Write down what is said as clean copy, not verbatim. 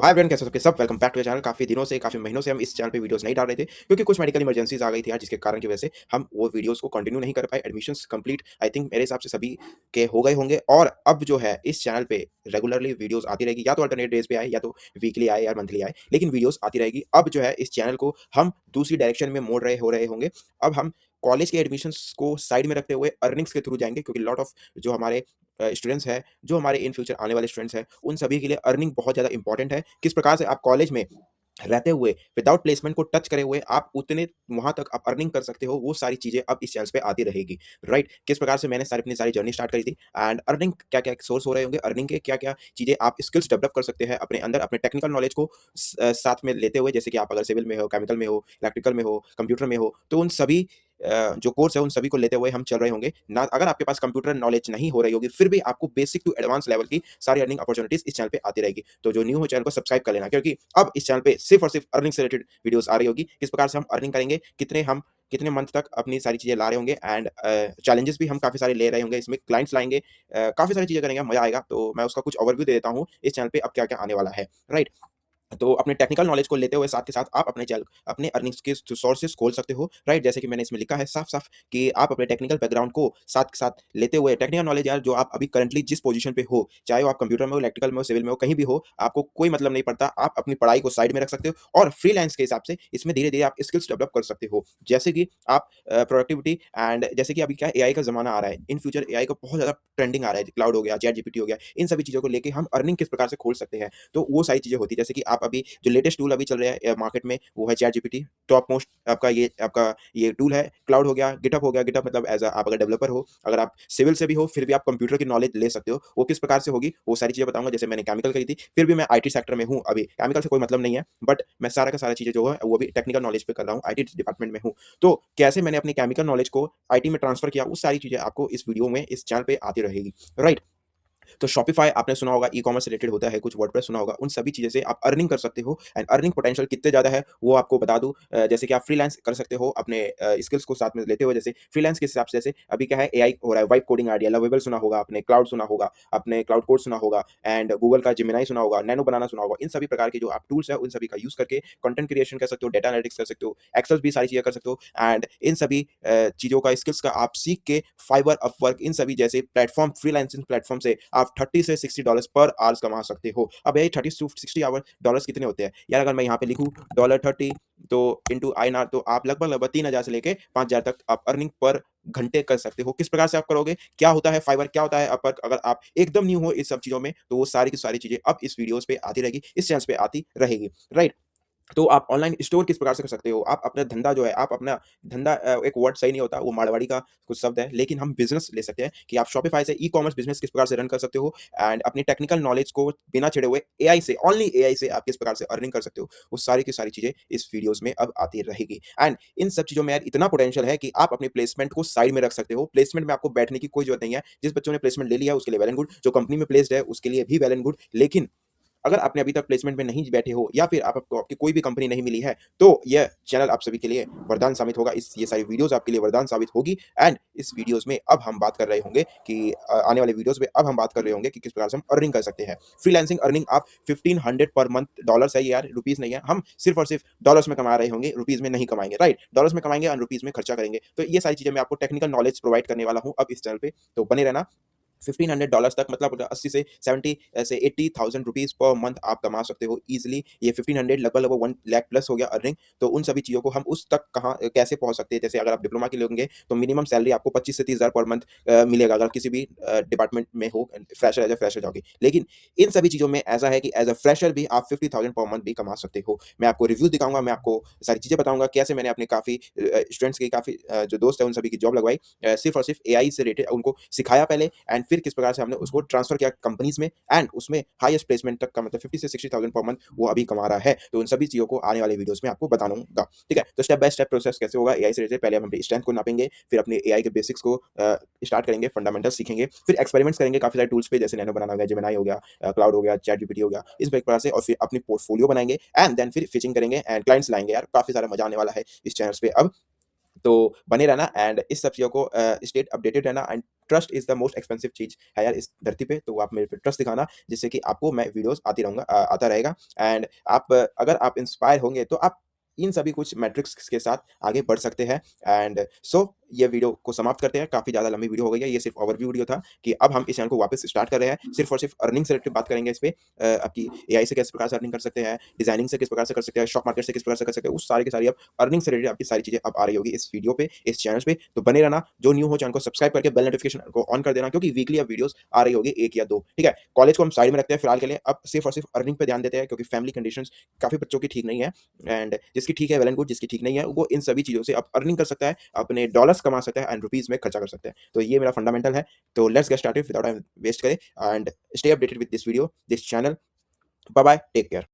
Hi everyone, कैसे हो सबके सब। Welcome back to the channel. काफ़ी दिनों से, काफ़ी महीनों से हम इस चैनल पे वीडियोस नहीं डाल रहे थे क्योंकि कुछ मेडिकल इमरजेंसीज आ गई थी यार, जिसके कारण की वजह से हम वो वीडियोस को कंटिन्यू नहीं कर पाए। एडमिशंस कंप्लीट आई थिंक मेरे हिसाब से सभी के हो गए होंगे, और अब जो है इस चैनल पे रेगुलरली वीडियोस आती रहेगी, या तो अल्टरनेट डेज पे आए, या तो वीकली आए या मंथली आए, लेकिन वीडियोस आती रहेगी। अब जो है इस चैनल को हम दूसरी डायरेक्शन में मोड़ रहे होंगे। अब हम कॉलेज के एडमिशंस को साइड में रखते हुए अर्निंग्स के थ्रू जाएंगे, क्योंकि लॉट ऑफ जो हमारे स्टूडेंट्स हैं, जो हमारे इन फ्यूचर आने वाले स्टूडेंट्स हैं, उन सभी के लिए अर्निंग बहुत ज़्यादा इंपॉर्टेंट है। किस प्रकार से आप कॉलेज में रहते हुए, विदाउट प्लेसमेंट को टच करे हुए, आप उतने वहाँ तक आप अर्निंग कर सकते हो, वो सारी चीज़ें अब इस चैनल पे आती रहेगी, राइट? किस प्रकार से मैंने अपनी सारी जर्नी स्टार्ट करी थी, एंड अर्निंग क्या-क्या सोर्स हो रहे होंगे, अर्निंग के क्या-क्या चीज़ें आप स्किल्स डेवलप कर सकते हैं अपने अंदर, अपने टेक्निकल नॉलेज को साथ में लेते हुए। जैसे कि आप अगर सिविल में हो, केमिकल में हो, इलेक्ट्रिकल में हो, कंप्यूटर में हो, तो उन सभी जो कोर्स है, उन सभी को लेते हुए हम चल रहे होंगे। ना अगर आपके पास कंप्यूटर नॉलेज नहीं हो रही होगी, फिर भी आपको बेसिक टू एडवांस लेवल की सारी अर्निंग अपॉर्चुनिटीज़ इस चैनल पे आती रहेगी। तो जो न्यू हो, चैनल को सब्सक्राइब कर लेना, क्योंकि अब इस चैनल पे सिर्फ़ और सिर्फ़ अर्निंग से रिलेटेड वीडियोज़ आ रही होगी। किस प्रकार से हम अर्निंग करेंगे, कितने मंथ तक अपनी सारी चीज़ें ला रहे होंगे, एंड चैलेंजेस भी हम काफ़ी सारे ले रहे होंगे। इसमें क्लाइंट्स लाएँगे, काफ़ी सारी चीज़ें करेंगे, मज़ा आएगा। तो मैं उसका कुछ ओवरव्यू दे देता हूँ, इस चैनल पे अब क्या-क्या आने वाला है, राइट? तो अपने टेक्निकल नॉलेज को लेते हुए साथ के साथ आप अपने अर्निंग्स के सोर्सेस खोल सकते हो, राइट? जैसे कि मैंने इसमें लिखा है साफ-साफ कि आप अपने टेक्निकल बैकग्राउंड को साथ के साथ लेते हुए, टेक्निकल नॉलेज यार, जो आप अभी करंटली जिस पोजीशन पे हो, चाहे वो आप कंप्यूटर में हो, इलेक्ट्रिकल में हो, सिविल में हो, कहीं भी हो, आपको कोई मतलब नहीं पड़ता। आप अपनी पढ़ाई को साइड में रख सकते हो और फ्रीलांस के हिसाब से इसमें धीरे-धीरे आप स्किल्स डेवलप कर सकते हो। जैसे कि आप प्रोडक्टिविटी, एंड जैसे कि अभी क्या है, एआई का ज़माना आ रहा है। इन फ्यूचर एआई का बहुत ज़्यादा ट्रेंडिंग आ रहा है। क्लाउड हो गया, चैट जीपीटी हो गया, इन सभी चीज़ों को लेके हम अर्निंग किस प्रकार से खोल सकते हैं। तो वो सारी चीज़ें होती हैं। जैसे कि आप अभी जो लेटेस्ट टूल अभी चल रहा है मार्केट में, वो है चैट जीपीटी। टॉप मोस्ट आपका ये टूल है। क्लाउड हो गया, गिटहब हो गया। गिटहब मतलब एज़ आप अगर डेवलपर हो, अगर आप सिविल से भी हो, फिर भी आप कंप्यूटर की नॉलेज ले सकते हो। वो किस प्रकार से होगी, वो सारी चीज़ें बताऊँगा। जैसे मैंने केमिकल करी थी, फिर भी मैं आईटी सेक्टर में हूँ अभी। केमिकल से कोई मतलब नहीं है, बट मैं सारा का सारा चीज़ें जो है, वो अभी टेक्निकल नॉलेज पे कर रहा हूँ, आईटी डिपार्टमेंट में हूँ। तो कैसे मैंने अपनी केमिकल नॉलेज को आईटी में ट्रांसफ़र किया, वो सारी चीज़ें आपको इस वीडियो में, इस चैनल पे आती रहेगी, राइट? तो शॉपिफाई आपने सुना होगा, ई-कॉमर्स से रिलेटेड होता है, कुछ वर्डप्रेस सुना होगा, उन सभी चीज़ों से आप अर्निंग कर सकते हो। एंड अर्निंग पोटेंशियल कितने ज़्यादा है, वो आपको बता दूँ। जैसे कि आप फ्रीलांस कर सकते हो अपने स्किल्स को साथ में लेते हुए। जैसे फ्रीलांस के हिसाब से, जैसे अभी क्या है, एआई हो रहा है, वाइब कोडिंग आइडिया, लवेबल सुना होगा आपने, क्लाउड सुना होगा, आपने क्लाउड कोड सुना होगा, एंड गूगल का जेमिनी सुना होगा, नैनो बनाना सुना होगा। इन सभी प्रकार के जो आप टूल्स हैं, उन सभी का यूज़ करके कंटेंट क्रिएशन कर सकते हो, डेटा एनालिटिक्स कर सकते हो, एक्सेल भी सारी चीज़ें कर सकते हो। एंड इन सभी चीज़ों का, स्किल्स का आप सीख के फाइवर, अपवर्क, इन सभी जैसे प्लेटफ़ॉर्म, फ्रीलांसिंग प्लेटफ़ॉर्म से आप 30 से $60 पर आवर्स कमा सकते हो। अब ये 30 टू 60 आवर डॉलर्स कितने होते हैं? यार, अगर मैं यहाँ पे लिखूँ $30 तो इंटू आईएनआर, तो आप लगभग-लगभग 3000 से लेके 5000 तक आप अर्निंग पर घंटे कर सकते हो। किस प्रकार से आप करोगे? क्या होता है फाइवर, क्या होता है अपवर्क? अगर आप एकदम न्यू हो इस सब चीज़ों में, तो वो सारी की सारी चीज़ें अब इस वीडियोज़ पे आती रहेगी, इस चैनल्स पे आती रहेगी, राइट? तो आप ऑनलाइन स्टोर किस प्रकार से कर सकते हो? आप अपना धंधा जो है, आप अपना धंधा, एक वर्ड सही नहीं होता, वो मारवाड़ी का कुछ शब्द है, लेकिन हम बिज़नेस ले सकते हैं कि आप शॉपिफ़ाई से ई-कॉमर्स बिज़नेस किस प्रकार से रन कर सकते हो, एंड अपनी टेक्निकल नॉलेज को बिना छिड़े हुए एआई से, ओनली एआई से आप किस प्रकार से अर्निंग कर सकते हो। वो सारी की सारी चीज़ें इस वीडियोज़ में अब आती रहेगी। एंड इन सब चीज़ों में यार इतना पोटेंशियल है कि आप अपने प्लेसमेंट को साइड में रख सकते हो। प्लेसमेंट में आपको बैठने की कोई ज़रूरत नहीं है। जिस बच्चों ने प्लेसमेंट ले लिया है, उसके लिए वेल एंड गुड। जो कंपनी में प्लेस्ड है, उसके लिए भी वेल एंड गुड। लेकिन अगर आपने अभी तक प्लेसमेंट में नहीं बैठे हो, या फिर आपको आपकी कोई भी कंपनी नहीं मिली है, तो यह चैनल आप सभी के लिए वरदान साबित होगा। ये सारी वीडियोज़ आपके लिए वरदान साबित होगी। एंड इस वीडियोज़ में अब हम बात कर रहे होंगे कि आने वाले वीडियोज़ में अब हम बात कर रहे होंगे कि किस प्रकार से हम अर्निंग कर सकते हैं। फ्रीलांसिंग अर्निंग आप 1500 पर मंथ, डॉलर्स है ये यार, रुपीज़ नहीं है। हम सिर्फ़ और सिर्फ़ डॉलर्स में कमा रहे होंगे, रुपीज़ में नहीं कमाएँगे, राइट? डॉलर्स में कमाएँगे और रुपीज़ में खर्चा करेंगे। तो ये सारी चीज़ें मैं आपको टेक्निकल नॉलेज प्रोवाइड करने वाला हूँ अब इस चैनल पे, तो बने रहना। $1500 तक, मतलब 80 से 70 ऐसे 80,000 रुपीज़ पर मंथ आप कमा सकते हो ईज़िली। ये 1500 लगभग-लगभग 1 लाख प्लस हो गया अर्निंग। तो उन सभी चीज़ों को हम उस तक कहाँ कैसे पहुँच सकते हैं? जैसे अगर आप डिप्लोमा के लोगे, तो मिनिमम सैलरी आपको 25 से 30,000 पर मंथ मिलेगा, अगर किसी भी डिपार्टमेंट में हो, फ्रेशर एज़ अ फ्रेशर जाओगे। लेकिन इन सभी चीज़ों में ऐसा है कि एज़ अ फ्रेशर भी आप 50,000 पर मंथ भी कमा सकते हो। मैं आपको रिव्यूज़ दिखाऊँगा, मैं आपको सारी चीज़ें बताऊँगा, कैसे मैंने अपने काफ़ी स्टूडेंट्स की, काफ़ी जो दोस्त हैं, उन सभी की जॉब लगवाई। सिर्फ़ और सिर्फ़ एआई से रिलेटेड उनको सिखाया पहले, एंड फिर किस प्रकार से हमने उसको ट्रांसफ़र किया कंपनीज़ में, एंड उसमें हाईएस्ट प्लेसमेंट तक का, मतलब 50 से 60,000 पर मंथ वो अभी कमा रहा है। तो उन सभी चीज़ों को आने वाले वीडियोज़ में आपको बताऊँगा, ठीक है? तो स्टेप बाय स्टेप प्रोसेस कैसे होगा एआई से रिलेटेड, पहले हम अपनी स्ट्रेंथ को नापेंगे, फिर अपने एआई के बेसिक्स को स्टार्ट करेंगे, फंडामेंटल्स सीखेंगे, फिर एक्सपेरिमेंट्स करेंगे काफ़ी सारे टूल्स पे, जैसे नैनो बनाना हो गया, जेमिनी हो गया, क्लाउड हो गया, चैट जीपीटी हो गया, इस प्रकार से, और फिर अपनी पोर्टफोलियो बनाएँगे, एंड देन फिर पिचिंग करेंगे, एंड क्लाइंट्स लाएँगे। यार काफ़ी सारा मज़ा आने वाला है इस चैनल्स पे अब। तो बने रहना एंड इस सब चीज़ों को स्टे अपडेटेड रहना and trust is the most expensive चीज़ है यार इस धरती पे, तो आप मेरे पे ट्रस्ट दिखाना जिससे कि आपको मैं वीडियोज़ आता रहेगा एंड अगर आप इंस्पायर होंगे तो आप इन सभी कुछ मैट्रिक्स के साथ आगे बढ़ सकते हैं एंड ये वीडियो को समाप्त करते हैं। काफ़ी ज़्यादा लंबी वीडियो हो गई है, ये सिर्फ ओवरव्यू वीडियो था कि अब हम इस चैनल को वापस स्टार्ट कर रहे हैं, सिर्फ और सिर्फ अर्निंग से रिलेटेड बात करेंगे इस पे। आपकी एआई से किस प्रकार से अर्निंग कर सकते हैं, डिज़ाइनिंग से किस प्रकार से कर सकते हैं, स्टॉक मार्केट से किस प्रकार से कर सकते हैं, उस सारी की सारी अब अर्निंग से रिलेटेड आपकी सारी चीज़ें अब आ रही होगी इस वीडियो पे, इस चैनल पे। तो बने रहना, जो न्यू हो चैनल को सब्सक्राइब करके बेल नोटिफिकेशन को ऑन कर देना क्योंकि वीकली अब वीडियोज़ आ रही होगी 1 या 2, ठीक है? कॉलेज को हम साइड में रखते हैं फिलहाल के लिए, अब सिर्फ और सिर्फ अर्निंग पे ध्यान देते हैं क्योंकि फैमिली कंडीशंस काफ़ी बच्चों की ठीक नहीं है एंड जिसकी ठीक है वेल एंड गुड, जिसकी ठीक नहीं है वो इन सभी चीज़ों से अब अर्निंग कर सकता है, अपने डॉलर्स कमा सकता है एंड रुपीज़ में खर्चा कर सकता है। तो ये मेरा फंडामेंटल है। तो let's get started without time waste करें and stay updated with this video, this channel. Bye bye, take care.